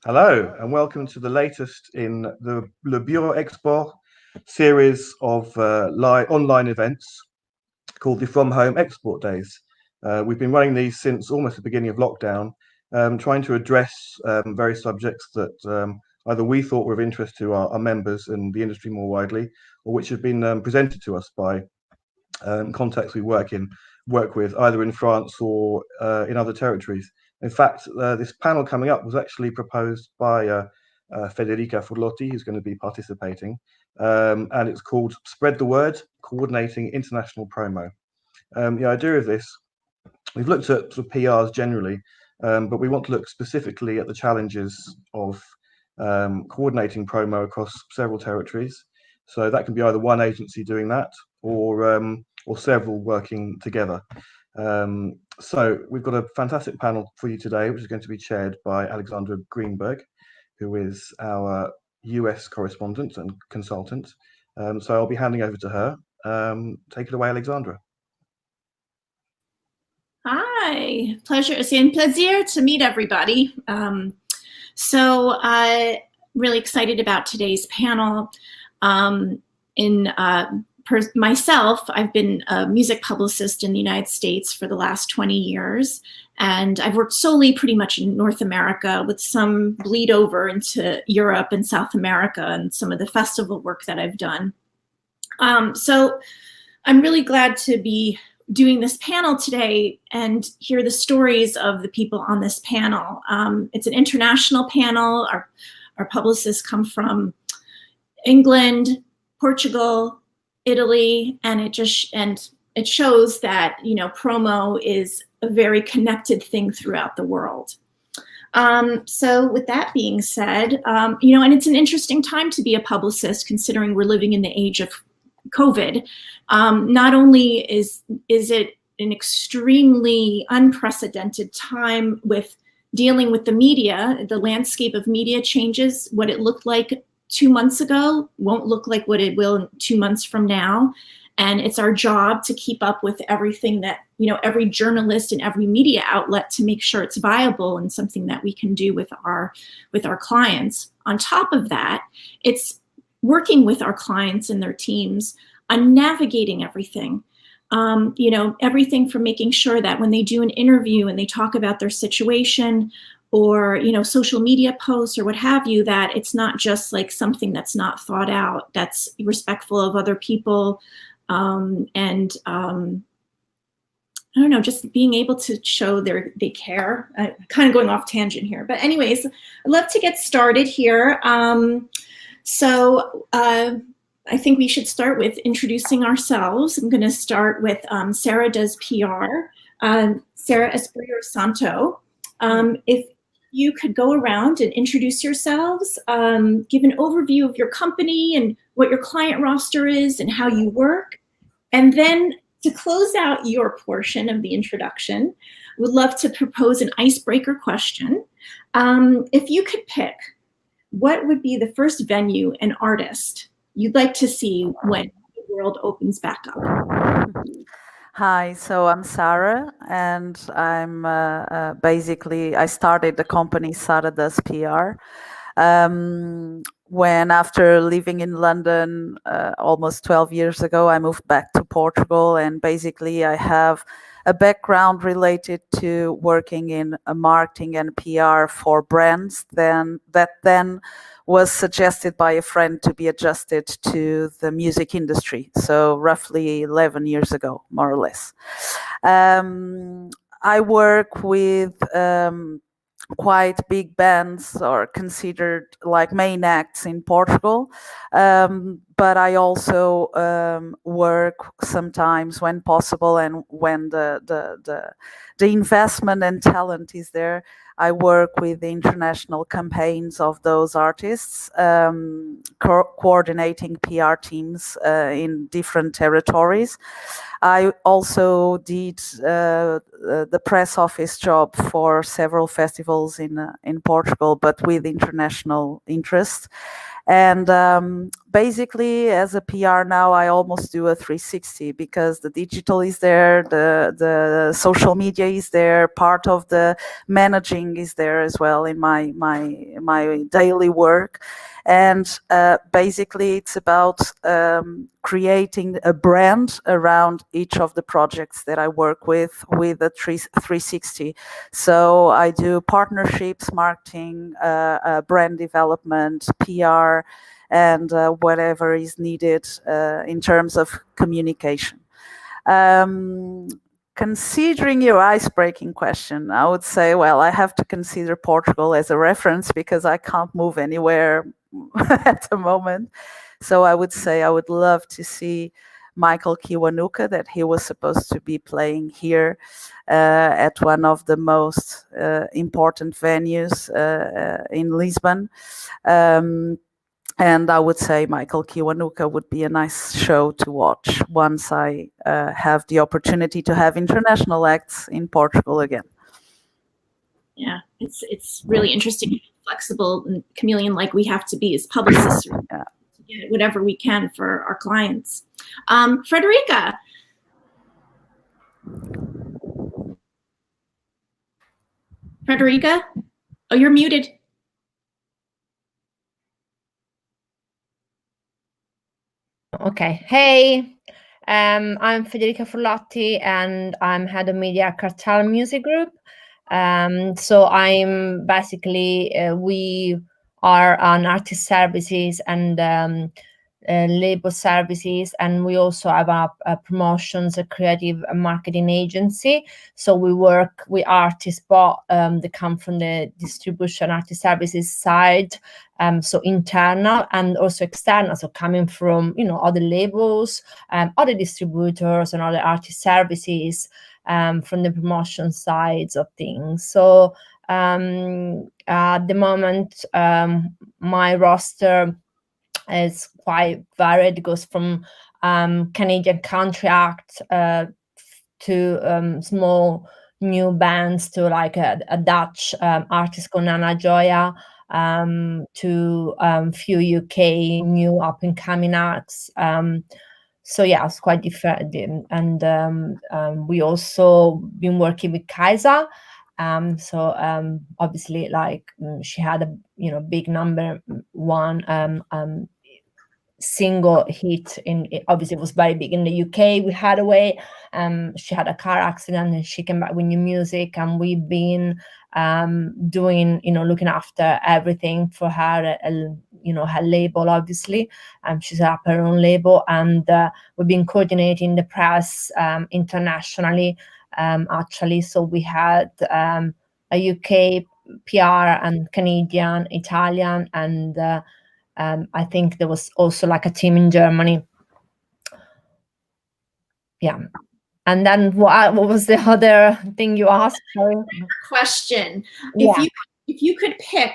Hello, and welcome to the latest in the Le Bureau Export series of online events called the From Home Export Days. We've been running these since almost the beginning of lockdown, trying to address various subjects that either we thought were of interest to our members and the industry more widely, or which have been presented to us by contacts we work with either in France or in other territories. In fact, this panel coming up was actually proposed by Federica Furlotti, who's going to be participating, and it's called "Spread the Word: Coordinating International Promo." The idea of this, we've looked at sort of PRs generally, but we want to look specifically at the challenges of coordinating promo across several territories. So that can be either one agency doing that, or several working together. So we've got a fantastic panel for you today, which is going to be chaired by Alexandra Greenberg, who is our US correspondent and consultant. So I'll be handing over to her. Take it away, Alexandra. Hi, pleasure. C'est un plaisir to meet everybody. So really excited about today's panel. Myself, I've been a music publicist in the United States for the last 20 years, and I've worked solely pretty much in North America with some bleed over into Europe and South America and some of the festival work that I've done. So I'm really glad to be doing this panel today and hear the stories of the people on this panel. It's an international panel. Our publicists come from England, Portugal, Italy, and it shows that, you know, promo is a very connected thing throughout the world. So with that being said, you know, and it's an interesting time to be a publicist considering we're living in the age of COVID. Not only is it an extremely unprecedented time with dealing with the media, the landscape of media changes. What it looked like 2 months ago won't look like what it will 2 months from now. And it's our job to keep up with everything that, you know, every journalist and every media outlet to make sure it's viable and something that we can do with our clients. On top of that, it's working with our clients and their teams on navigating everything. You know, everything from making sure that when they do an interview and they talk about their situation or, you know, social media posts or what have you, that it's not just like something that's not thought out, that's respectful of other people. I don't know, just being able to show they care. Kind of going off tangent here. But anyways, I'd love to get started here. I think we should start with introducing ourselves. I'm going to start with Sara does PR. Sara Espírito Santo. If you could go around and introduce yourselves, give an overview of your company and what your client roster is and how you work. And then to close out your portion of the introduction, would love to propose an icebreaker question. If you could pick, what would be the first venue and artist you'd like to see when the world opens back up? Hi, so I'm Sara, and I'm basically, I started the company Sara does PR. When after living in London almost 12 years ago, I moved back to Portugal, and basically I have a background related to working in marketing and PR for brands that then was suggested by a friend to be adjusted to the music industry. So roughly 11 years ago, more or less. I work with quite big bands or considered like main acts in Portugal. But I also work sometimes when possible and when the investment and talent is there. I work with the international campaigns of those artists, coordinating PR teams in different territories. I also did the press office job for several festivals in Portugal, but with international interest. And basically, as a PR now, I almost do a 360 because the digital is there, the social media is there, part of the managing is there as well in my daily work. And basically, it's about creating a brand around each of the projects that I work with a 360. So I do partnerships, marketing, brand development, PR, and whatever is needed in terms of communication. Considering your ice-breaking question, I would say, well, I have to consider Portugal as a reference because I can't move anywhere at the moment. So I would say I would love to see Michael Kiwanuka, that he was supposed to be playing here at one of the most important venues in Lisbon. And I would say Michael Kiwanuka would be a nice show to watch once I have the opportunity to have international acts in Portugal again. Yeah, it's really interesting, flexible and chameleon-like we have to be as publicists. Yeah. To get whatever we can for our clients. Federica. Federica? Oh, you're muted. Okay. Hey, I'm Federica Furlotti, and I'm head of media at KARTEL Music Group. So I'm basically, we are an artist services and label services, and we also have a promotions, a creative marketing agency. So we work with artists, but they come from the distribution artist services side, so internal and also external, so coming from, you know, other labels, other distributors and other artist services, from the promotion sides of things. So at the moment, my roster is quite varied. It goes from Canadian country acts to small new bands to like a Dutch artist called Nana Joya, to few UK new up and coming acts. So yeah, it's quite different. And we also been working with Kaiser. So obviously, like she had a big number one single hit obviously it was very big in the UK. We had away. She had a car accident and she came back with new music, and we've been doing, looking after everything for her, her label, obviously. She's set up her own label, and we've been coordinating the press internationally, actually. So we had a UK PR and Canadian, Italian, and I think there was also like a team in Germany. Yeah. And then what was the other thing you asked? Sorry. Question. Yeah. If you could pick,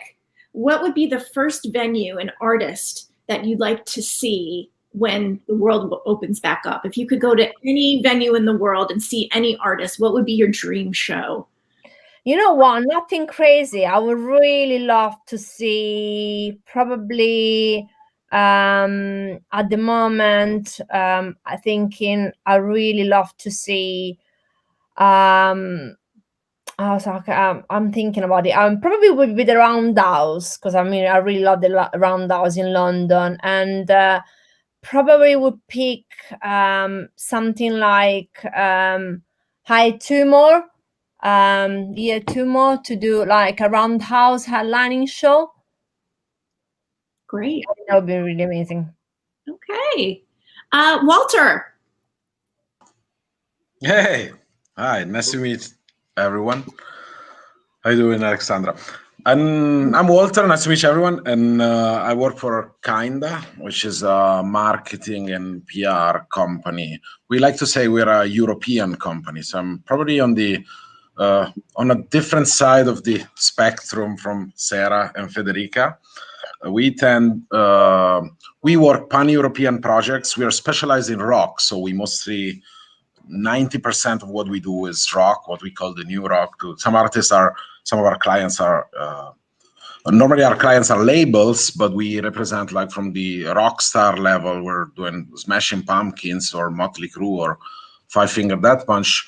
what would be the first venue and artist that you'd like to see when the world opens back up? If you could go to any venue in the world and see any artist, what would be your dream show? You know what? Nothing crazy. I would really love to see probably at the moment, I really love to see I'm thinking about it. Probably would be the Roundhouse, because I really love the Roundhouse in London, and probably would pick something like High Tumor. Tumor to do like a Roundhouse headlining show. Great. That would be really amazing. Okay. Walter. Hey. Hi. Nice to meet everyone. How you doing, Alexandra? I'm Walter. Nice to meet everyone. And I work for Kinda, which is a marketing and PR company. We like to say we're a European company. So I'm probably on a different side of the spectrum from Sara and Federica. We work pan-European projects. We are specialized in rock, so we mostly 90% of what we do is rock, what we call the new rock. Some of our clients are Normally our clients are labels, but we represent like from the rock star level, we're doing Smashing Pumpkins or Motley Crue or Five Finger Death Punch,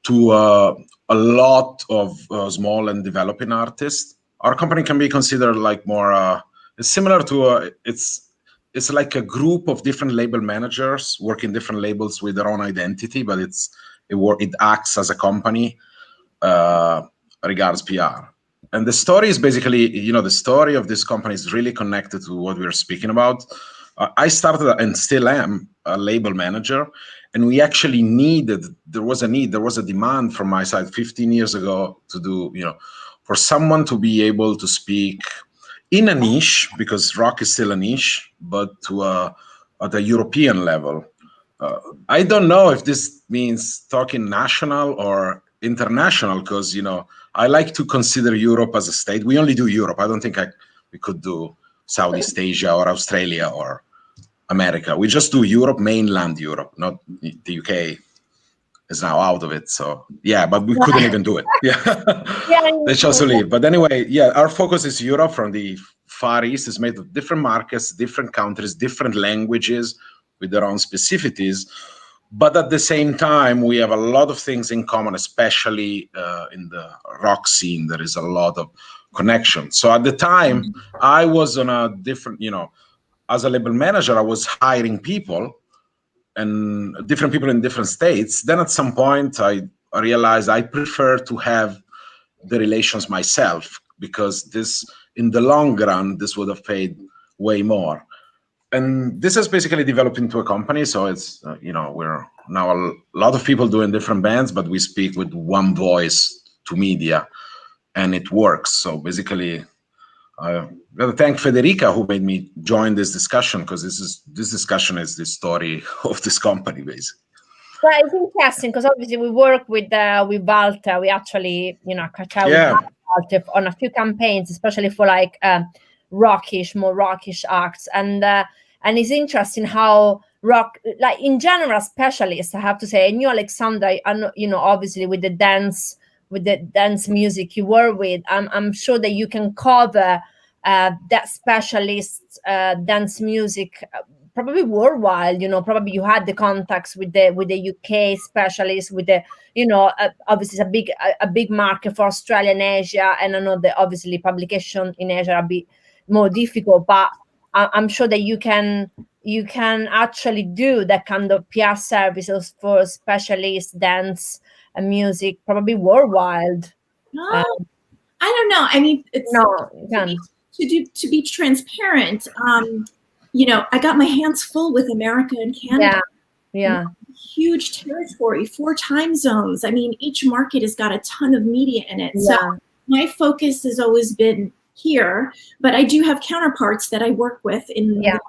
to a lot of small and developing artists. Our company can be considered like more, it's similar to, it's like a group of different label managers working different labels with their own identity, but it acts as a company regards PR. And the story is basically, the story of this company is really connected to what we're speaking about. I started and still am a label manager, and we actually there was a demand from my side 15 years ago to do, for someone to be able to speak in a niche, because rock is still a niche, but at a European level. I don't know if this means talking national or international, because I like to consider Europe as a state. We only do Europe. I don't think we could do Southeast Asia or Australia or America. We just do Europe, mainland Europe, not the UK is now out of it. So yeah, but we couldn't even do it. Yeah, they chose to leave. But anyway, yeah, our focus is Europe. From the Far East is made of different markets, different countries, different languages with their own specificities. But at the same time, we have a lot of things in common, especially in the rock scene. There is a lot of connection. So at the time, I was on a different, as a label manager, I was hiring people, and different people in different states. Then at some point, I realized I prefer to have the relations myself, because this, in the long run, this would have paid way more. And this has basically developed into a company. So it's, we're now a lot of people doing different bands, but we speak with one voice to media, and it works. So basically, I gotta thank Federica, who made me join this discussion, because this discussion is the story of this company, basically. Well, it's interesting because obviously we work with Walter. We actually, KARTEL with Walter on a few campaigns, especially for like more rockish acts, and it's interesting how rock, like in general, specialists, I have to say. And you, Alexandra, obviously with the dance music you work with, I'm sure that you can cover that specialist dance music probably worldwide. Probably you had the contacts with the UK specialists, with the obviously it's a big market for Australia and Asia, and I know that obviously publication in Asia are a bit more difficult, but I'm sure that you can actually do that kind of PR services for specialist dance and music, probably worldwide. I don't know. I mean, it's no, to be transparent. I got my hands full with America and Canada. Yeah. Huge territory, 4 time zones. I mean, each market has got a ton of media in it. Yeah. So my focus has always been here, but I do have counterparts that I work with in the UK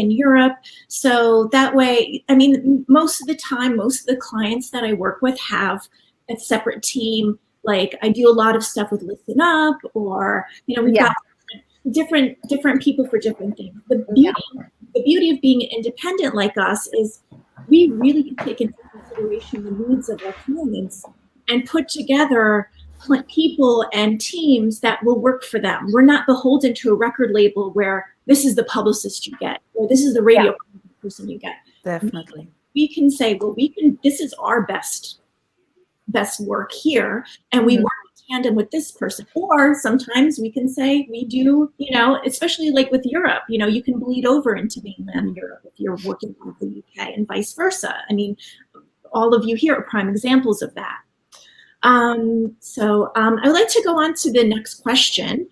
and Europe. So that way, I mean, most of the time, most of the clients that I work with have a separate team. Like I do a lot of stuff with Listen Up, or we've got different people for different things. The beauty of being independent like us is we really can take into consideration the needs of our clients and put together people and teams that will work for them. We're not beholden to a record label where this is the publicist you get, or this is the radio person you get. Definitely. We can say, well, this is our best work here, and we work in tandem with this person. Or sometimes we can say we do, especially like with Europe, you can bleed over into mainland Europe if you're working with the UK, and vice versa. I mean, all of you here are prime examples of that. I would like to go on to the next question,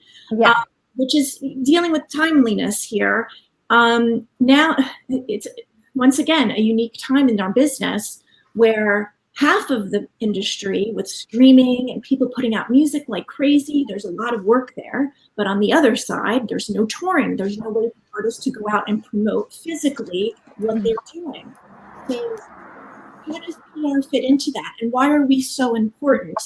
which is dealing with timeliness here. Now, it's once again a unique time in our business where half of the industry with streaming and people putting out music like crazy, there's a lot of work there. But on the other side, there's no touring. There's no way for artists to go out and promote physically what they're doing. So how does PR fit into that? And why are we so important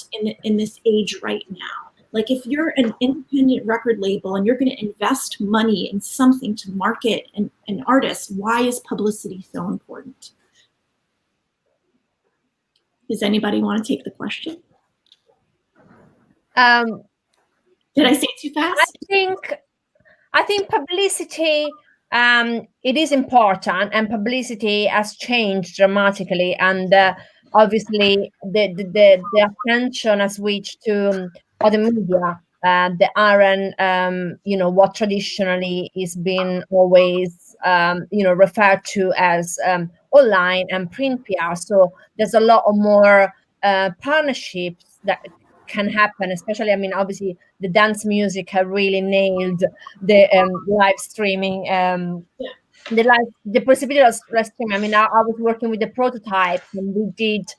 in this age right now? Like if you're an independent record label and you're going to invest money in something to market an artist, why is publicity so important? Does anybody want to take the question? Did I say it too fast? I think publicity, it is important, and publicity has changed dramatically, and obviously the attention has switched to other media that aren't what traditionally is being always referred to as online and print PR. So there's a lot more partnerships that can happen, especially, I mean, obviously the dance music have really nailed the live streaming, the possibility of live streaming. I mean, I was working with the prototype, and we did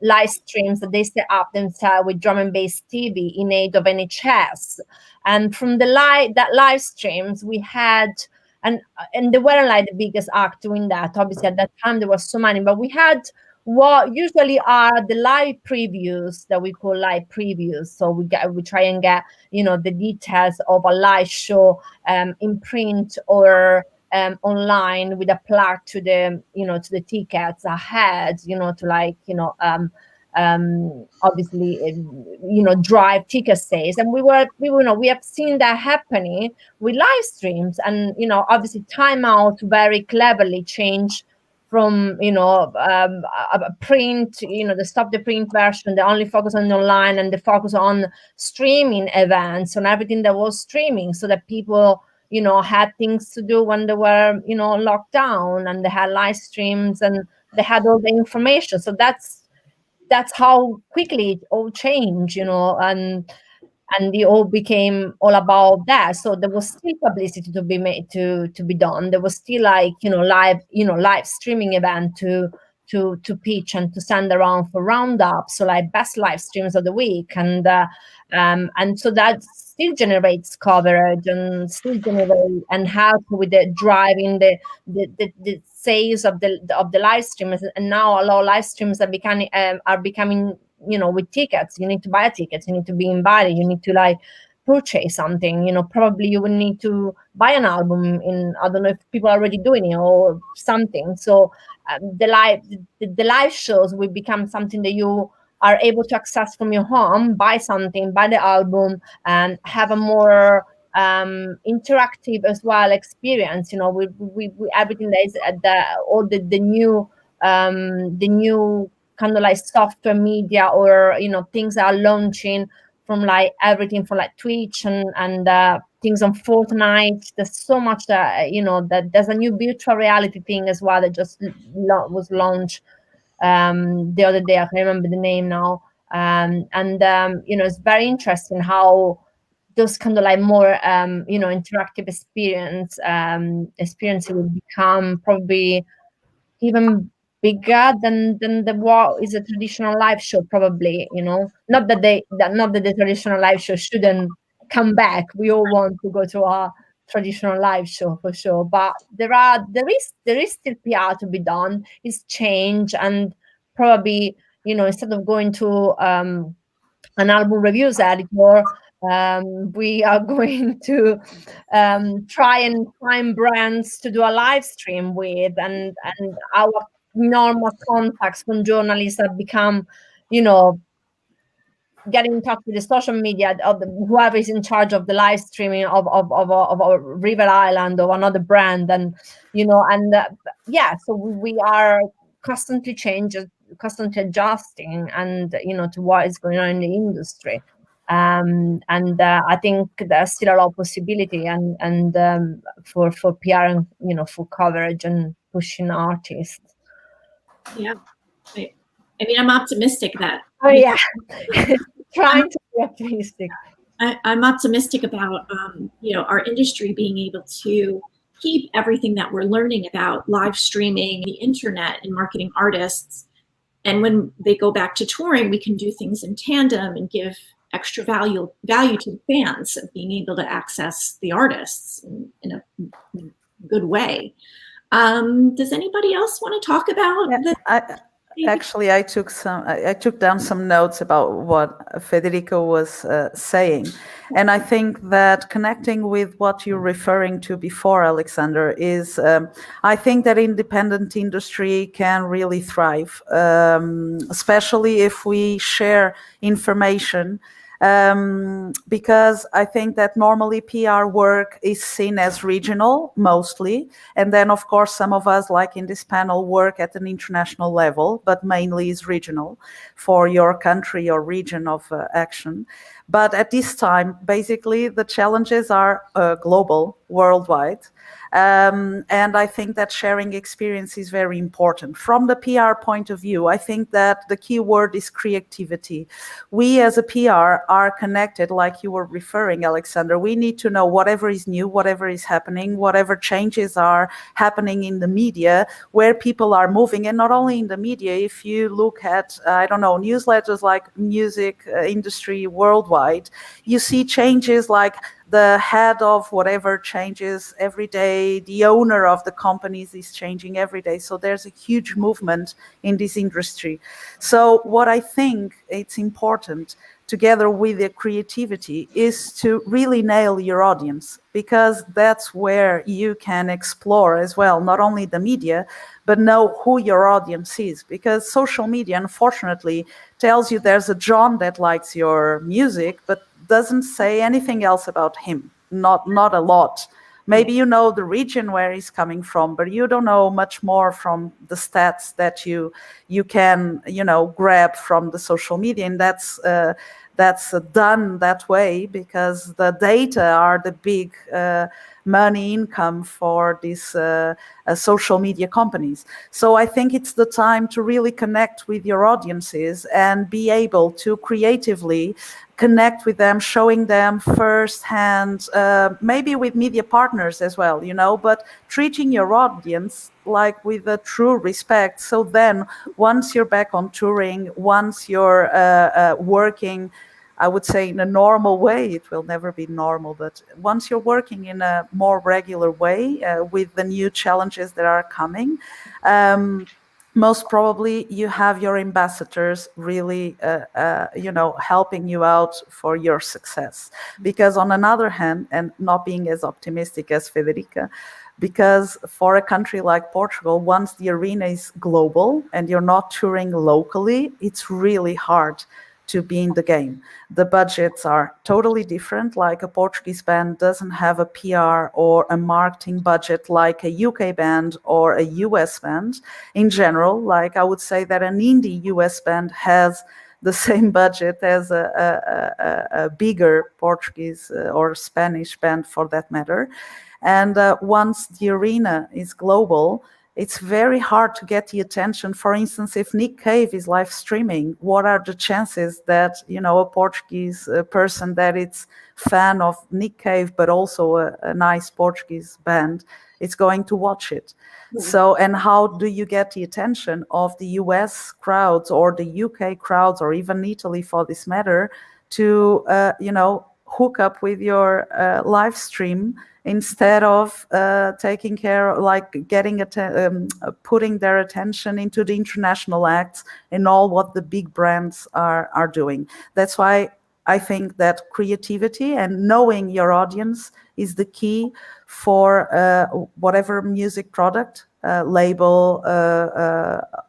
live streams that they set up themselves with drum and bass TV in aid of NHS. And from that live streams we had, and they weren't like the biggest act doing that. Obviously at that time there was so many, but we had what usually are the live previews that we call live previews. So we try and get the details of a live show in print or online with a plug to the to the tickets ahead, to obviously drive ticket sales. And we have seen that happening with live streams, and obviously timeout very cleverly changed from a print, they stopped the print version, they only focus on online, and they focus on streaming events, on everything that was streaming, so that people had things to do when they were locked down, and they had live streams and they had all the information. So that's how quickly it all changed, and it all became all about that. So there was still publicity to be made, to be done. There was still live streaming event to pitch and to send around for roundups, so like best live streams of the week, and so that still generates coverage and still generate and help with the driving the sales of the live streams. And now a lot of live streams are becoming with tickets. You need to buy a ticket, you need to be invited, you need to purchase something, probably you will need to buy an album I don't know if people are already doing it or something. So the live shows will become something that you are able to access from your home, buy something, buy the album, and have a more interactive as well experience. We everything that is all the new kind of software media, or things that are launching, from everything from Twitch and things on Fortnite. There's so much that that there's a new virtual reality thing as well that just was launched the other day. I can't remember the name now, and it's very interesting how those kind of more interactive experience will become probably even bigger than what is a traditional live show, probably. Not that the traditional live show shouldn't come back. We all want to go to our traditional live show for sure, but there is still PR to be done. It's change, and probably instead of going to an album reviews editor, we are going to try and find brands to do a live stream with, and our normal contacts from journalists have become getting in touch with the social media of whoever is in charge of the live streaming of a River Island or another brand, and so we are constantly changing, constantly adjusting, and to what is going on in the industry. I think there's still a lot of possibility and for PR and for coverage and pushing artists. Yeah, I mean, I'm optimistic that. Oh yeah, trying to be optimistic. I'm optimistic about our industry being able to keep everything that we're learning about live streaming, the internet, and marketing artists. And when they go back to touring, we can do things in tandem and give extra value to the fans of being able to access the artists in a good way. Does anybody else want to talk about? Actually, I took down some notes about what Federica was saying, and I think that connecting with what you're referring to before, Alexandra, is I think that independent industry can really thrive, especially if we share information because I think that normally PR work is seen as regional mostly. And then, of course, some of us, like in this panel, work at an international level, but mainly is regional for your country or region of action. But at this time, basically, the challenges are global, worldwide. And I think that sharing experience is very important. From the PR point of view, I think that the key word is creativity. We as a PR are connected, like you were referring, Alexandra. We need to know whatever is new, whatever is happening, whatever changes are happening in the media, where people are moving. And not only in the media, if you look at, I don't know, newsletters like music industry worldwide, you see changes like the head of whatever changes every day, the owner of the companies is changing every day. So there's a huge movement in this industry. So what I think it's important, together with the creativity, is to really nail your audience, because that's where you can explore as well, not only the media, but know who your audience is. Because social media, unfortunately, tells you there's a John that likes your music, but doesn't say anything else about him, not a lot. Maybe you know the region where he's coming from, but you don't know much more from the stats that you can, you know, grab from the social media. And that's done that way because the data are the big money income for these social media companies. So I think it's the time to really connect with your audiences and be able to creatively connect with them, showing them firsthand, maybe with media partners as well, you know, but treating your audience like with a true respect. So then once you're back on touring, once you're working, I would say in a normal way, it will never be normal, but once you're working in a more regular way with the new challenges that are coming, most probably you have your ambassadors really, you know, helping you out for your success. Because on another hand, and not being as optimistic as Federica, because for a country like Portugal, once the arena is global and you're not touring locally, it's really hard to be in the game. The budgets are totally different. Like a Portuguese band doesn't have a PR or a marketing budget like a UK band or a US band. In general, like I would say that an indie US band has the same budget as a bigger Portuguese or Spanish band for that matter. And once the arena is global, it's very hard to get the attention. For instance, if Nick Cave is live streaming, what are the chances that, you know, a Portuguese person that is fan of Nick Cave, but also a nice Portuguese band, is going to watch it? Mm-hmm. So, and how do you get the attention of the US crowds or the UK crowds, or even Italy for this matter, to, you know, hook up with your live stream instead of taking care, like getting putting their attention into the international acts and all what the big brands are doing. That's why I think that creativity and knowing your audience is the key for whatever music product, label,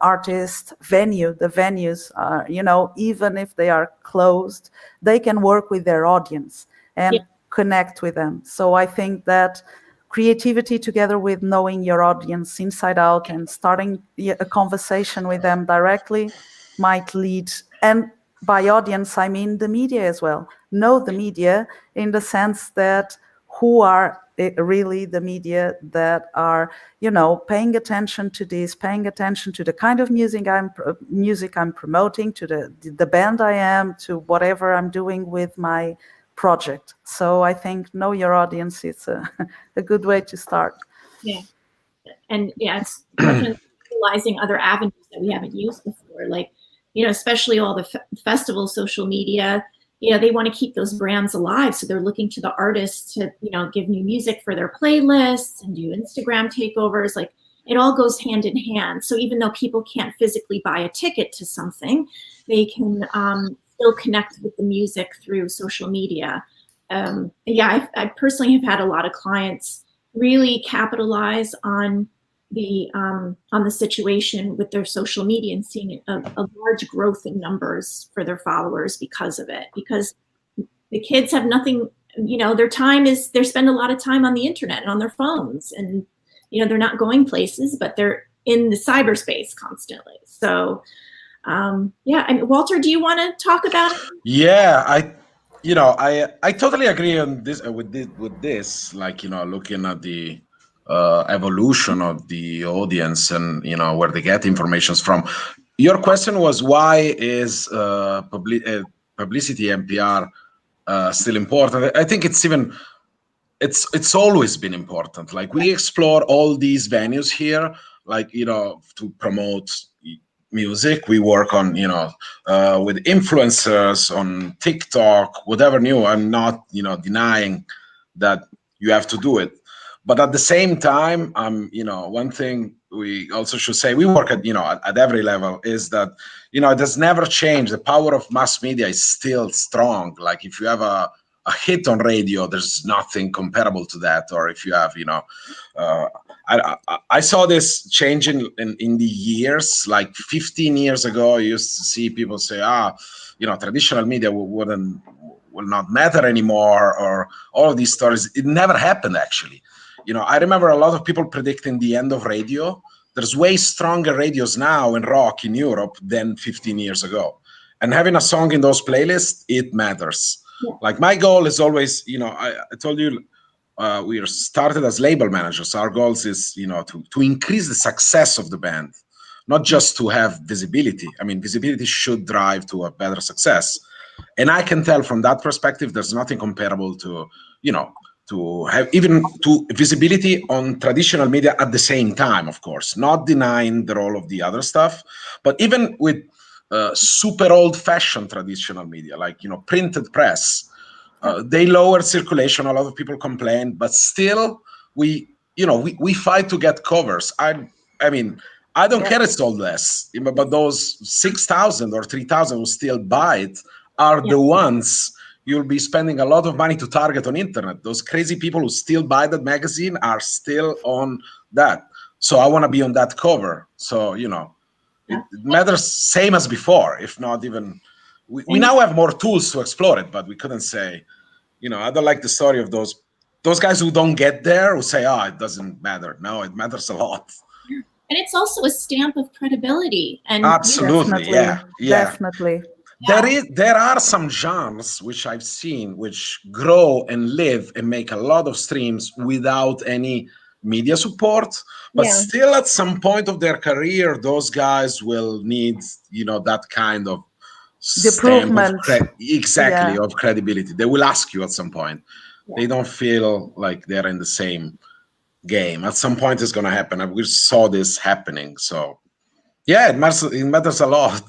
artist, venue. The venues are, you know, even if they are closed, they can work with their audience and connect with them. So I think that creativity together with knowing your audience inside out and starting a conversation with them directly might lead, and by audience I mean the media as well. Know the media in the sense that who are really the media that are, you know, paying attention to this, paying attention to the kind of music I'm promoting, to the band I am, to whatever I'm doing with my project. So I think know your audience is a good way to start. Yeah, and yeah, it's definitely utilizing other avenues that we haven't used before, like, you know, especially all the festival social media. You know, they want to keep those brands alive, so they're looking to the artists to, you know, give new music for their playlists and do Instagram takeovers. Like, it all goes hand in hand. So even though people can't physically buy a ticket to something, they can still connect with the music through social media. Yeah, I personally have had a lot of clients really capitalize on the situation with their social media and seeing a large growth in numbers for their followers because of it. Because the kids have nothing, they spend a lot of time on the internet and on their phones, and, they're not going places, but they're in the cyberspace constantly. So, Walter, do you want to talk about it? Yeah, I totally agree on this with this. Like, looking at the evolution of the audience and where they get information from. Your question was, why is publicity NPR still important? I think it's always been important. Like, we explore all these venues here, like, to promote music. We work on, with influencers on TikTok, whatever new. I'm not, denying that you have to do it. But at the same time, one thing we also should say, we work at, at every level, is that, it has never changed. The power of mass media is still strong. Like, if you have a hit on radio, there's nothing comparable to that. Or if you have, I saw this changing in the years. Like 15 years ago, I used to see people say, traditional media will not matter anymore, or all of these stories. It never happened, actually. I remember a lot of people predicting the end of radio. There's way stronger radios now in rock in Europe than 15 years ago. And having a song in those playlists, it matters. Yeah. Like, my goal is always, I told you, we started as label managers. Our goals is, to increase the success of the band, not just to have visibility. I mean, visibility should drive to a better success. And I can tell from that perspective, there's nothing comparable to, to have even to visibility on traditional media at the same time, of course, not denying the role of the other stuff, but even with super old-fashioned traditional media, like, printed press, they lowered circulation. A lot of people complain, but still, we fight to get covers. I mean, I don't care it's sold less, but those 6,000 or 3,000 who still buy it are the ones you'll be spending a lot of money to target on internet. Those crazy people who still buy that magazine are still on that. So I want to be on that cover. So, it matters same as before, if not even. We now have more tools to explore it, but we couldn't say, I don't like the story of those guys who don't get there, who say, it doesn't matter. No, it matters a lot. And it's also a stamp of credibility. And absolutely, definitely. There are some genres which I've seen which grow and live and make a lot of streams without any media support, but still at some point of their career, those guys will need, that kind of stamp of of credibility. They will ask you at some point. They don't feel like they're in the same game. At some point it's going to happen. We saw this happening. So it matters a lot.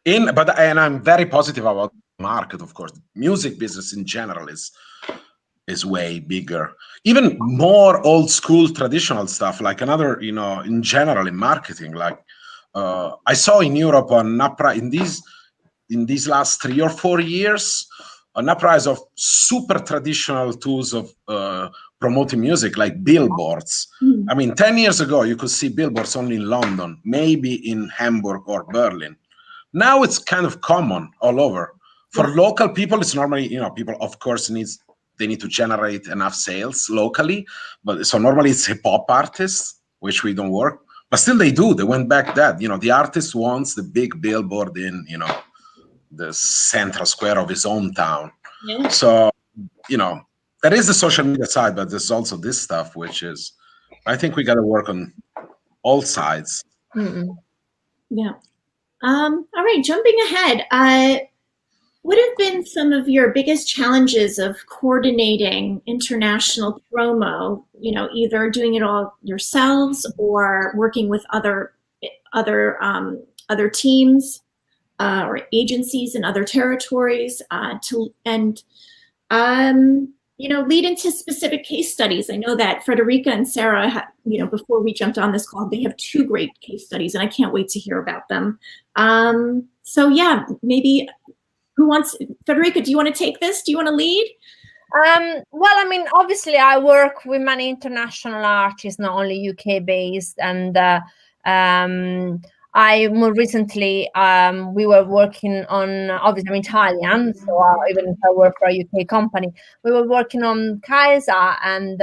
And I'm very positive about the market, of course. The music business in general is way bigger. Even more old school traditional stuff, like another, in general in marketing. Like I saw in Europe in these last 3 or 4 years, an uprise of super traditional tools of promoting music, like billboards. I mean, 10 years ago, you could see billboards only in London, maybe in Hamburg or Berlin. Now it's kind of common all over. For local people, it's normally, people, of course, they need to generate enough sales locally. But so normally it's hip hop artists, which we don't work, but still they do. They went back that, the artist wants the big billboard in, the central square of his own town. Yeah. So, there is the social media side, but there's also this stuff, which is, I think we got to work on all sides. Yeah. All right, jumping ahead, what have been some of your biggest challenges of coordinating international promo, either doing it all yourselves or working with other teams or agencies in other territories lead into specific case studies? I know that Federica and Sara, before we jumped on this call, they have 2 great case studies, and I can't wait to hear about them. Maybe Federica, do you want to take this? Do you want to lead? Well, I mean, obviously I work with many international artists, not only UK based, and more recently, we were working on, obviously I'm Italian, so even if I work for a UK company, we were working on Kaisa, and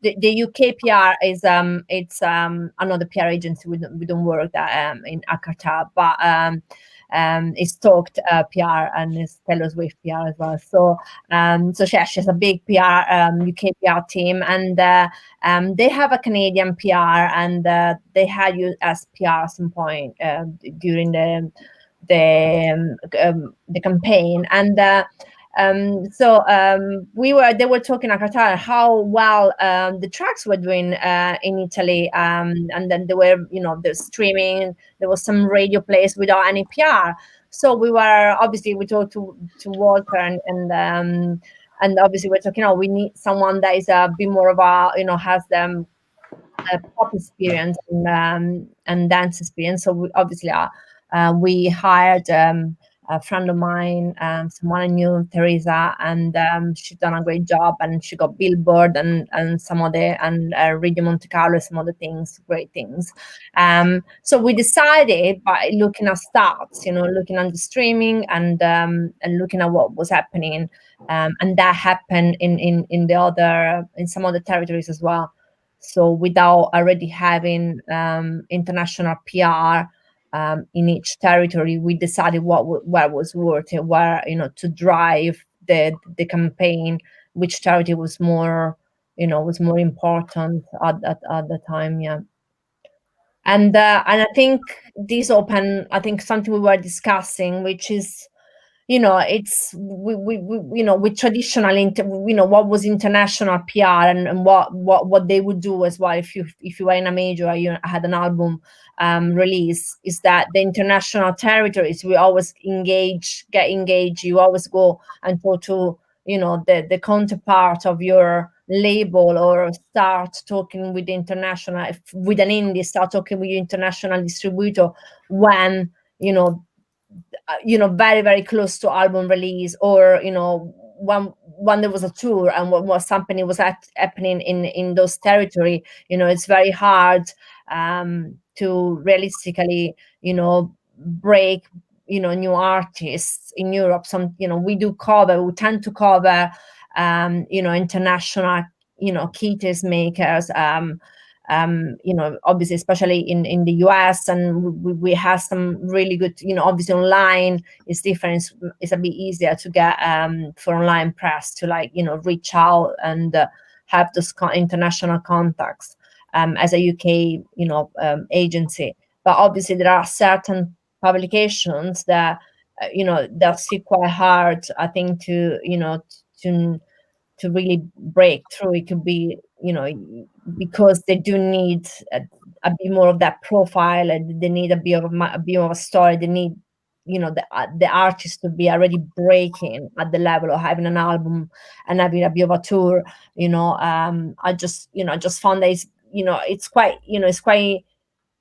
the UK PR is it's another PR agency. We don't work that in KARTEL, but it's talked PR and it's Taylor Swift PR as well. So she has a big PR UK PR team, and they have a Canadian PR, and they had you as PR at some point during the campaign, and they were talking at KARTEL how well the tracks were doing in Italy, and then they were, the streaming. There was some radio plays without any PR. So we talked to Walter, and obviously we're talking, we need someone that is a bit more of a, has them a pop experience and dance experience. So we hired a friend of mine, someone I knew, Teresa, and she's done a great job, and she got Billboard and some other, and Radio Monte Carlo, some other things, great things. So we decided, by looking at stats, looking at the streaming and looking at what was happening, and that happened in some other territories as well. So without already having international PR in each territory, we decided where was worth it, where to drive the campaign, which territory was more important at the time. Yeah. And I think this open, something we were discussing, which is, it's we traditionally, what was international PR and what they would do as well if you were in a major, you had an album release, is that the international territories, we always get engaged. You always go and talk to the counterpart of your label, or start talking with the international, with an indie, start talking with your international distributor when very, very close to album release, or when there was a tour and what something was happening in those territory. It's very hard to realistically break new artists in Europe. We tend to cover international key taste makers, obviously, especially in the US, and we have some really good, obviously online is different. It's a bit easier to get for online press to reach out and have those international contacts as a UK agency. But obviously there are certain publications that that's still quite hard, I think, to really break through. It could be because they do need a bit more of that profile, and they need a bit of a story. They need the artist to be already breaking at the level of having an album and having a bit of a tour. I just found that it's quite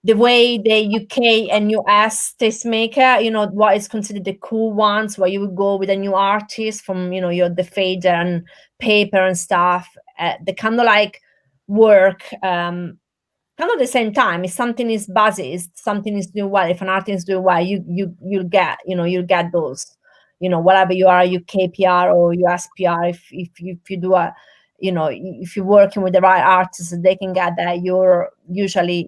the way the UK and US tastemaker, what is considered the cool ones, where you would go with a new artist from, the fader and paper and stuff. They kind of work kind of the same time. If something is buzzy, if something is doing well, if an artist is doing well, you'll get those, whatever you are, UK PR or US PR. If you do if you're working with the right artists, they can get that. You're usually,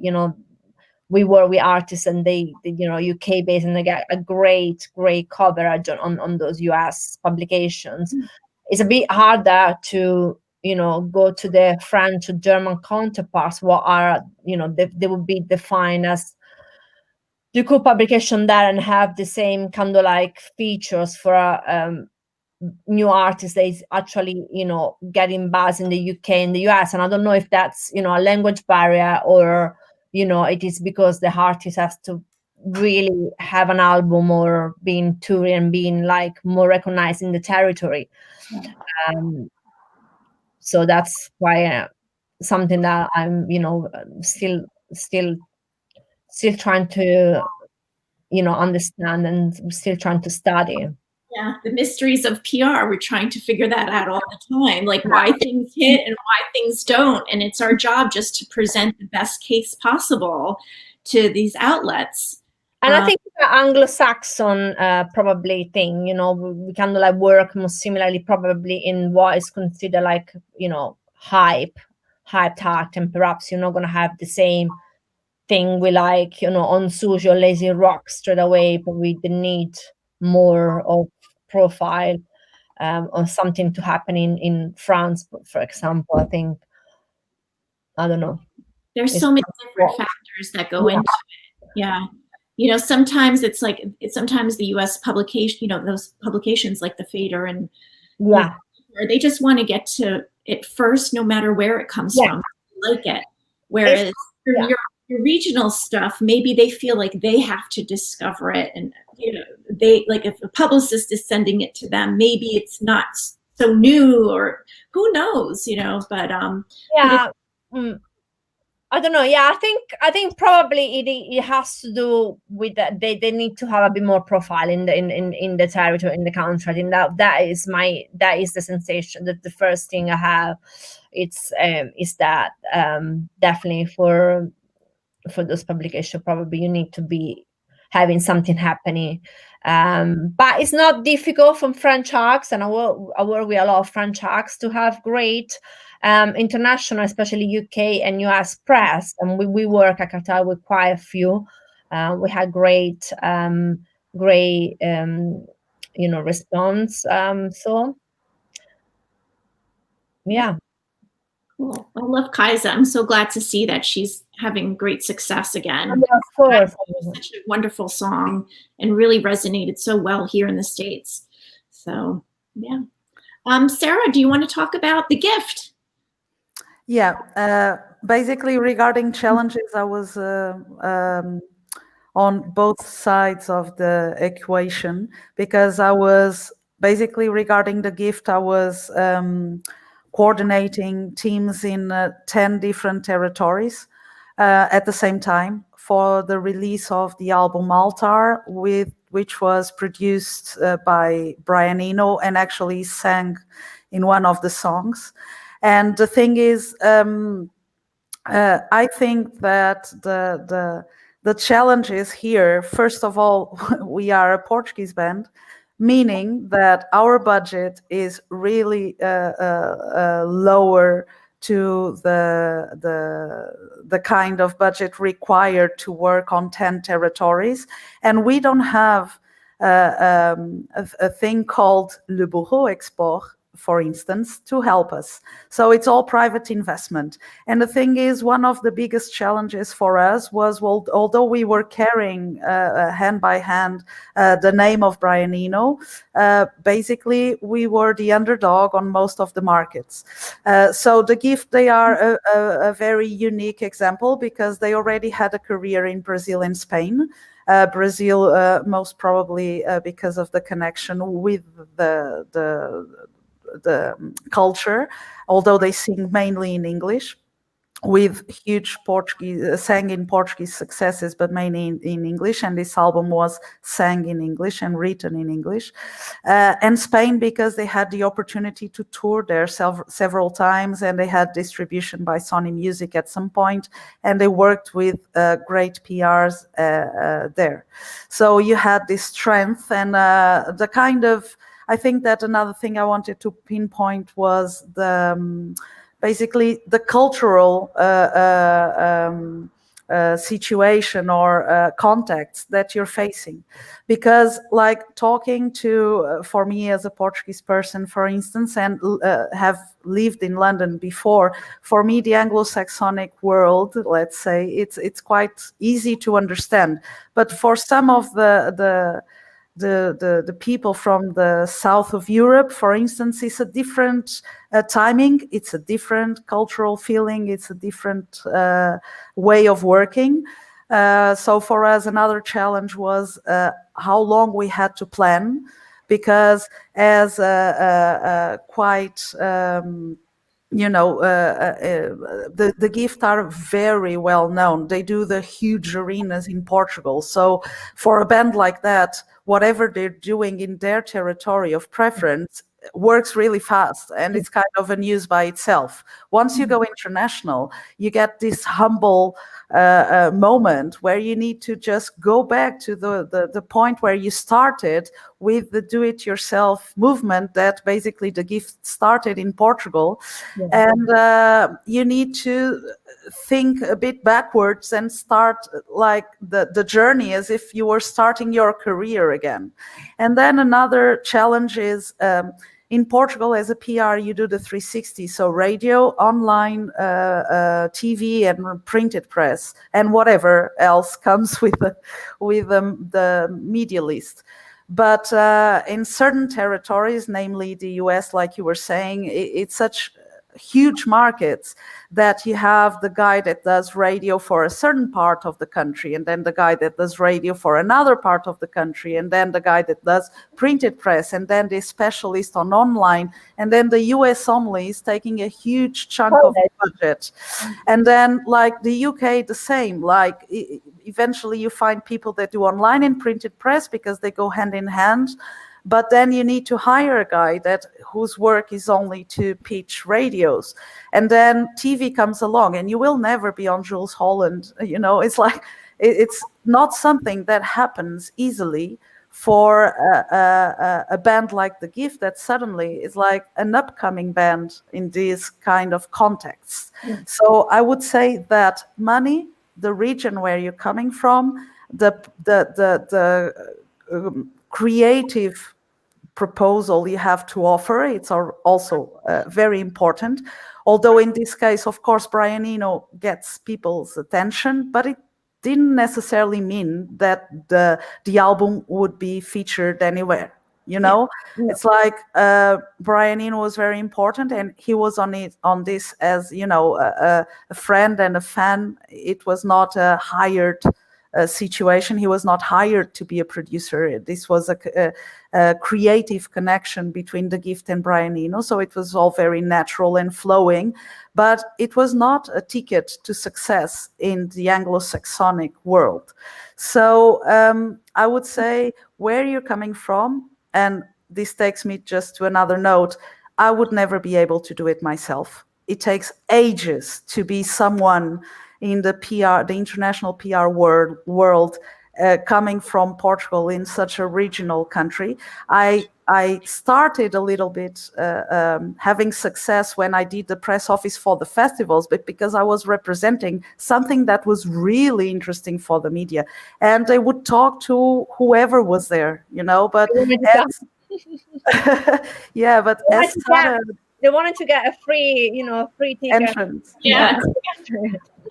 we work with artists, and they UK based, and they get a great coverage on those US publications. It's a bit harder to go to the French or German counterparts. What are they would be defined as the cool publication there, and have the same kind of features for a new artist that is actually getting buzz in the UK and the US. And I don't know if that's a language barrier, or it is because the artist has to really have an album or being touring and being more recognized in the territory. So that's why something that I'm still trying to understand, and still trying to study. Yeah, the mysteries of PR. We're trying to figure that out all the time, why things hit and why things don't. And it's our job just to present the best case possible to these outlets. And I think the Anglo-Saxon probably thing, you know, we kind of like work more similarly probably in what is considered like, you know, hype act, and perhaps you're not going to have the same thing we like, you know, on social lazy rock straight away, but we need more of profile or something to happen in France, for example. I think, I don't know. There's so many different factors that go into it. Yeah. You know, sometimes it's like, sometimes the US publication, you know, those publications like the Fader and they just want to get to it first, no matter where it comes from, like it. Whereas your regional stuff, maybe they feel like they have to discover it. And, you know, they like, if a publicist is sending it to them, maybe it's not so new, or who knows, you know, but I don't know. Yeah, I think probably it has to do with that they need to have a bit more profile in the territory, in the country. I think that is the sensation. That the first thing I have, is that definitely for those publications, probably you need to be having something happening. But it's not difficult from French acts, and I work with a lot of French acts to have great international, especially UK and US press, and we work at KARTEL with quite a few. We had great you know, response. So yeah. Cool. I love Kaisa. I'm so glad to see that she's having great success again. Yeah, of course. Such a wonderful song and really resonated so well here in the States. So yeah. Sara, do you want to talk about the gift? Yeah, basically regarding challenges, I was on both sides of the equation, because I was basically regarding the gift, I was coordinating teams in 10 different territories at the same time for the release of the album Altar, which was produced by Brian Eno and actually sang in one of the songs. And the thing is, I think that the challenge is here. First of all, we are a Portuguese band, meaning that our budget is really lower to the kind of budget required to work on 10 territories, and we don't have a thing called Le Bureau Export, for instance, to help us. So it's all private investment. And the thing is, one of the biggest challenges for us was, well, although we were carrying hand by hand the name of Brian Eno, basically we were the underdog on most of the markets. So the gift, they are a very unique example, because they already had a career in Brazil and Spain. Brazil, most probably because of the connection with the culture, although they sing mainly in English, with huge Portuguese, sang in Portuguese successes, but mainly in English. And this album was sang in English and written in English. And Spain, because they had the opportunity to tour there several times, and they had distribution by Sony Music at some point, and they worked with great PRs there. So you had this strength, and the kind of, I think that another thing I wanted to pinpoint was the basically the cultural situation or context that you're facing. Because like talking to, for me as a Portuguese person, for instance, and have lived in London before, for me the Anglo-Saxonic world, let's say, it's quite easy to understand. But for some of the people from the south of Europe, for instance, it's a different timing, it's a different cultural feeling, it's a different way of working. So for us, another challenge was how long we had to plan, because as quite you know, the Gift are very well known. They do the huge arenas in Portugal. So for a band like that, whatever they're doing in their territory of preference works really fast, and it's kind of a news by itself. Once you go international, you get this humble moment where you need to just go back to the point where you started with the do-it-yourself movement that basically the gift started in Portugal. And you need to think a bit backwards and start like the journey as if you were starting your career again. And then another challenge is in Portugal, as a PR, you do the 360, so radio, online, TV, and printed press, and whatever else comes with the media list. But in certain territories, namely the US, like you were saying, it's such huge markets that you have the guy that does radio for a certain part of the country, and then the guy that does radio for another part of the country, and then the guy that does printed press, and then the specialist on online, and then the US only is taking a huge chunk of the budget. And then like the UK, the same, like eventually you find people that do online and printed press because they go hand in hand. But then you need to hire a guy whose work is only to pitch radios. And then TV comes along, and you will never be on Jules Holland. You know, it's like, it's not something that happens easily for a band like The Gift that suddenly is like an upcoming band in these kind of contexts. So I would say that money, the region where you're coming from, the creative proposal you have to offer, it's also very important. Although in this case, of course, Brian Eno gets people's attention, but it didn't necessarily mean that the album would be featured anywhere. You know, it's like Brian Eno was very important, and he was on this as, you know, a friend and a fan. It was not a hired situation. He was not hired to be a producer. This was a creative connection between The Gift and Brian Eno, so it was all very natural and flowing, but it was not a ticket to success in the Anglo-Saxonic world. So I would say where you're coming from, and this takes me just to another note, I would never be able to do it myself. It takes ages to be someone in the PR, the international PR world, coming from Portugal in such a regional country. I started a little bit having success when I did the press office for the festivals, but because I was representing something that was really interesting for the media, and they would talk to whoever was there, you know. But yeah, but as Sara, they wanted to get a free, you know, free ticket. Entrance. Yeah.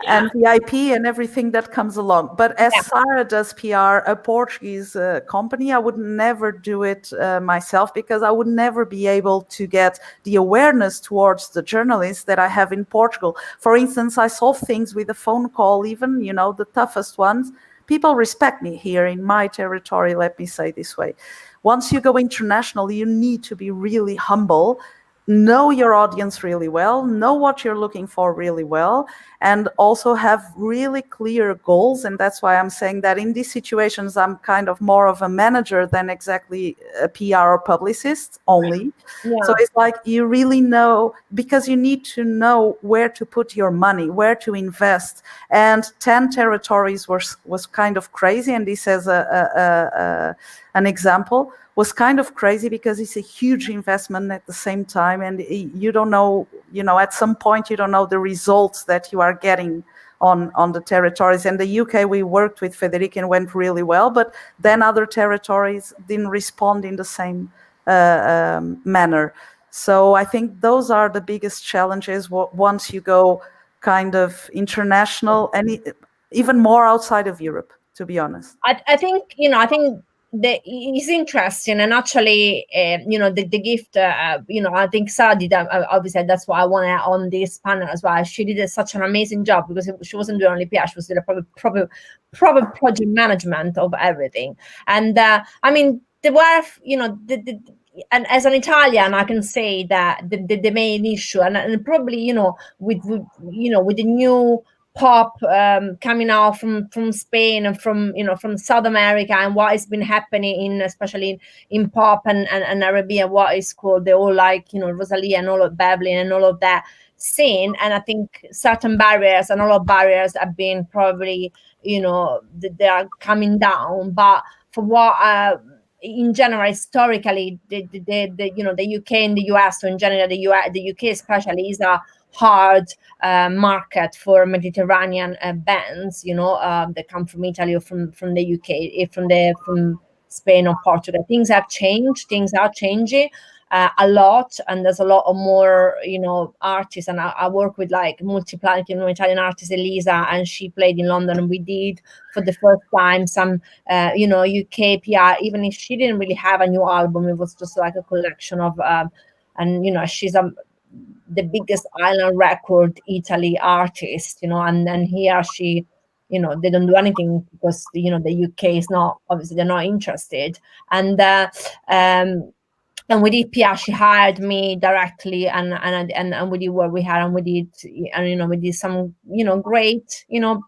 And VIP and everything that comes along. But as Sara does PR, a Portuguese company, I would never do it myself, because I would never be able to get the awareness towards the journalists that I have in Portugal. For instance, I solve things with a phone call, even, you know, the toughest ones. People respect me here in my territory, let me say this way. Once you go international, you need to be really humble, know your audience really well, know what you're looking for really well, and also have really clear goals. And that's why I'm saying that in these situations, I'm kind of more of a manager than exactly a PR or publicist only. Yeah. So it's like you really know, because you need to know where to put your money, where to invest. And 10 territories was kind of crazy. And this as an example, was kind of crazy because it's a huge investment at the same time, and you don't know, you know, at some point you don't know the results that you are getting on the territories. And the UK, we worked with Federica and went really well, but then other territories didn't respond in the same manner. So I think those are the biggest challenges once you go kind of international, and even more outside of Europe, to be honest. I think, you know, I think it's interesting, and actually, you know, the gift, you know, I think Sara did, obviously that's why I want her on this panel as well. She did such an amazing job, because she wasn't doing only PR, she was doing a proper project management of everything. And I mean, there were, you know, and as an Italian, I can say that the main issue, and probably, you know, with the new pop coming out from Spain and from from South America, and what has been happening in especially in pop and Arabia, what is called the whole Rosalia and all of Beverly and all of that scene. And I think certain barriers and all of barriers have been probably they are coming down. But for what in general, historically, the UK and the US, so in general the UK especially, is a hard market for Mediterranean bands, that come from Italy or from the UK, from Spain or Portugal. Things have changed. Things are changing a lot, and there's a lot of more artists. And I work with like multi-platinum Italian artist Elisa, and she played in London, and we did for the first time some UK PR, even if she didn't really have a new album. It was just like a collection of and she's the biggest island record Italy artist, and then here she, they don't do anything because the UK is not, obviously they're not interested. And with PR, she hired me directly, and we did what we had, and we did some great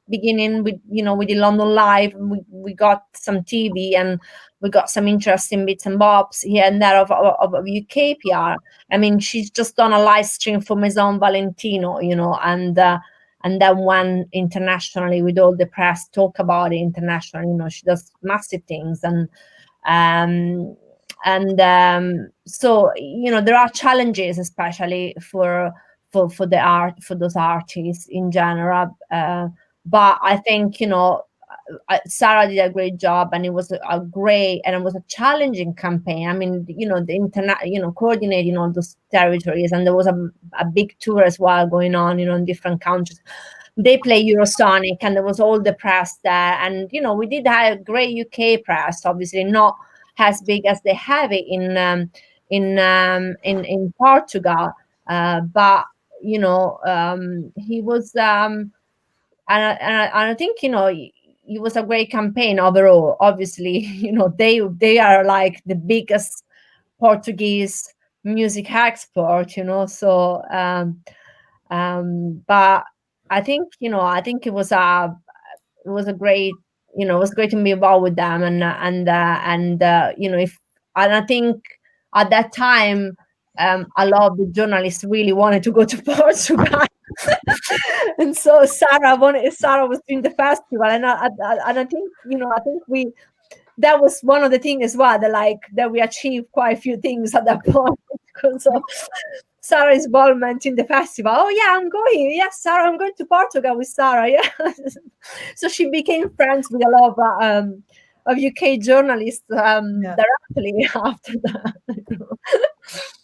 beginning with we did London Live, and we got some TV, and we got some interesting bits and bobs here and there of UK PR. I mean, she's just done a live stream for Maison Valentino, and then went internationally with all the press, talk about it internationally. She does massive things, so there are challenges, especially for those artists in general. But I think Sara did a great job, and it was a challenging campaign. I mean, the coordinating all those territories, and there was a big tour as well going on, in different countries. They play Eurosonic, and there was all the press there, and we did have a great UK press, obviously not as big as they have it in Portugal, but he was and I think it was a great campaign overall. Obviously, they are like the biggest Portuguese music export, so but I think it was a great, it was great to be involved with them, and I think at that time a lot of the journalists really wanted to go to Portugal. And so Sara was doing the festival, and I think that was one of the things as well, that we achieved quite a few things at that point because of Sara's involvement in the festival. Oh yeah, I'm going. Yes, Sara, I'm going to Portugal with Sara. Yeah. So she became friends with a lot of UK journalists directly after that.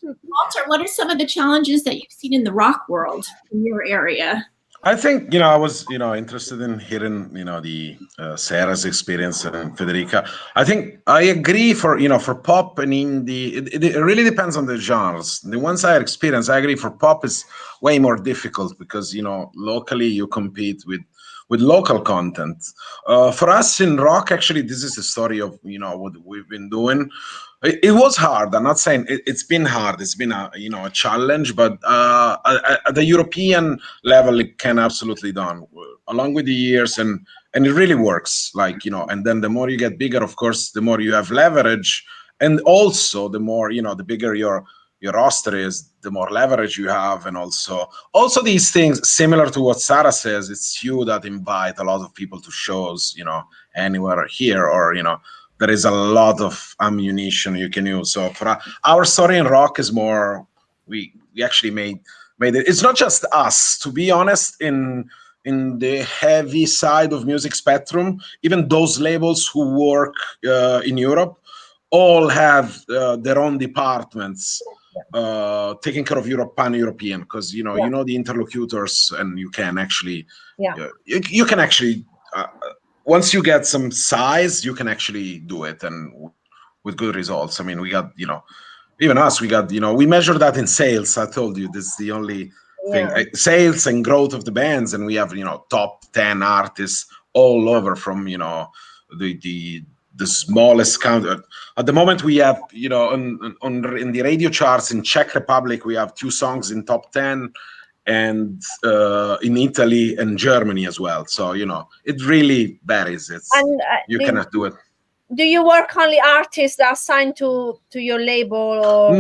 Walter, what are some of the challenges that you've seen in the rock world in your area? I think, I was, interested in hearing, the Sara's experience and Federica. I think I agree for pop and indie, it really depends on the genres. The ones I experienced, I agree for pop is way more difficult because, locally you compete with local content. For us in rock, actually, this is the story of, what we've been doing. It was hard. I'm not saying it's been hard. It's been a challenge, but at the European level, it can absolutely done along with the years, and it really works. And then the more you get bigger, of course, the more you have leverage, and also the more the bigger your roster is, the more leverage you have, and also these things similar to what Sara says. It's you that invite a lot of people to shows, anywhere here, or there is a lot of ammunition you can use. So for our story in rock is more, we actually made it. It's not just us, to be honest. In the heavy side of music spectrum, even those labels who work in Europe all have their own departments taking care of pan-European, because you know the interlocutors, and you can actually you can actually once you get some size, you can actually do it, and with good results. I mean, we got even us, we got we measure that in sales. I told you this is the only thing, sales and growth of the bands, and we have top 10 artists all over, from the smallest country. At the moment, we have in the radio charts in Czech Republic, we have 2 songs in top 10. and in Italy and Germany as well. So, you know, it really varies. And you cannot do it. Do you work only artists that are signed to your label, or?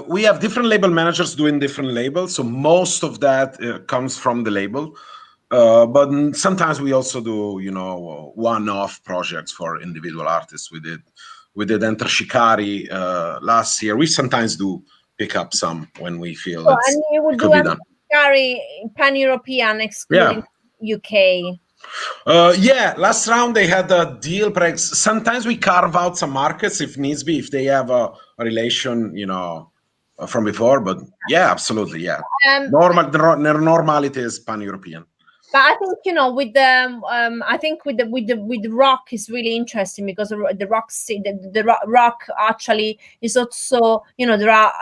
We have different label managers doing different labels, so most of that comes from the label. But sometimes we also do, you know, one-off projects for individual artists. We did Enter Shikari last year. We sometimes do pick up some when we feel and you would it could do be done. Shikari pan-European, excluding UK. Yeah, last round they had a deal breaks. Sometimes we carve out some markets if needs be, if they have a relation, you know, from before. But yeah, absolutely, yeah. The normality is pan-European. But I think, you know, with the I think with the rock is really interesting, because the rock rock actually is also, you know, there are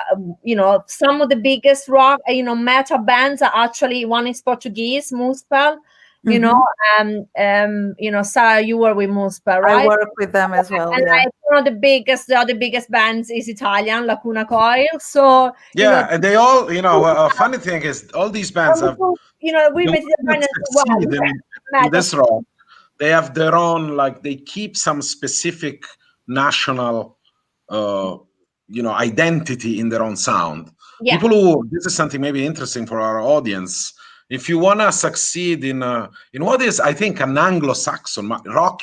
you know, some of the biggest rock, you know, metal bands are actually, one is Portuguese, Muspel. You know, you know, Sara, you were with Muspel, right? I work with them as well. And like one of the biggest bands is Italian, Lacuna Coil. So yeah, you know, and they all, you know, funny thing is all these bands have, you know, we made in this role. They have their own, like, they keep some specific national, you know, identity in their own sound. Yeah. People who, this is something maybe interesting for our audience. If you want to succeed in what is, I think, an Anglo-Saxon rock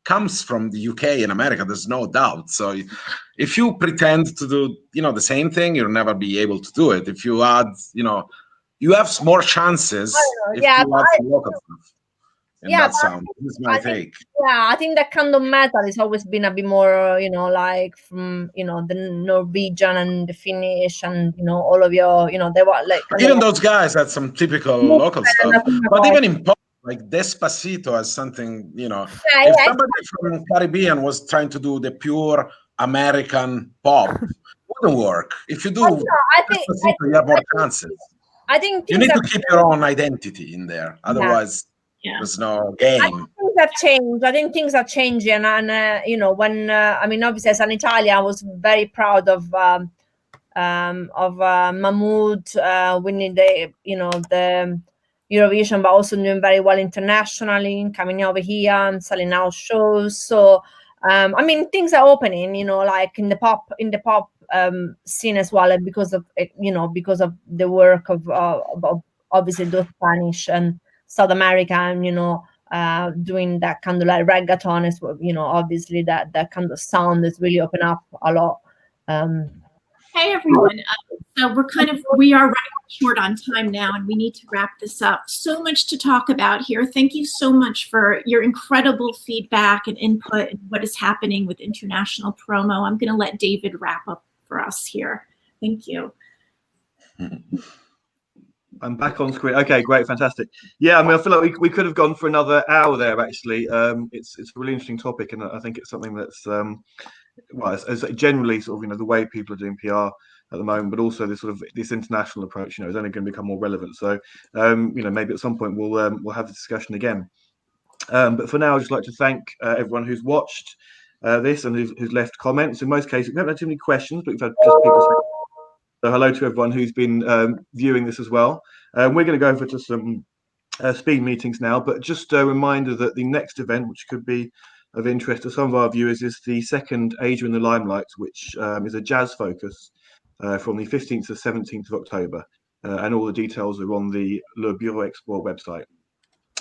comes from the UK and America. There's no doubt. So if you pretend to do, you know, the same thing, you'll never be able to do it. If you add, you know, you have more chances if you add some local stuff in that sound. This is my take. I think that kind of metal has always been a bit more, you know, like from, you know, the Norwegian and the Finnish and, you know, all of your, you know, they were like. Even those guys had some typical local stuff. But even in pop, like Despacito has something, you know, if somebody from the Caribbean was trying to do the pure American pop, it wouldn't work. If you do Despacito, you have more chances. I think you need to keep your own identity in there. Otherwise, there's no game. Things have changed. I think things are changing. And, you know, when, I mean, obviously as an Italian, I was very proud of Mahmood winning the, you know, the Eurovision, but also doing very well internationally, coming over here and selling out shows. So, I mean, things are opening, you know, like in the pop scene as well, and because of, you know, because of the work of obviously those Spanish and South America, and, you know, doing that kind of like reggaeton is, you know, obviously that kind of sound has really opened up a lot. Hey everyone, so we are running short on time now, and we need to wrap this up. So much to talk about here. Thank you so much for your incredible feedback and input and what is happening with international promo. I'm going to let David wrap up for us here. Thank you. I'm back on screen. Okay, great, fantastic. Yeah, I mean, I feel like we could have gone for another hour there. Actually, it's a really interesting topic, and I think it's something that's well, as generally sort of, you know, the way people are doing PR at the moment, but also this international approach, you know, is only going to become more relevant. So, you know, maybe at some point we'll have the discussion again. But for now, I'd just like to thank everyone who's watched this and who's left comments. In most cases, we haven't had too many questions, but we've had just people saying. So hello to everyone who's been viewing this as well. We're going to go over to some speed meetings now, but just a reminder that the next event, which could be of interest to some of our viewers, is the second Asia in the Limelight, which is a jazz focus from the 15th to 17th of October. And all the details are on the Le Bureau Export website.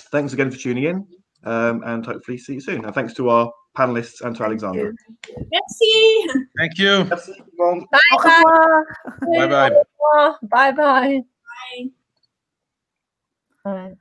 Thanks again for tuning in, and hopefully see you soon. And thanks to our panelists and to Alexandra. Merci. Thank you. Bye-bye. Bye-bye. Bye-bye. Bye. All right.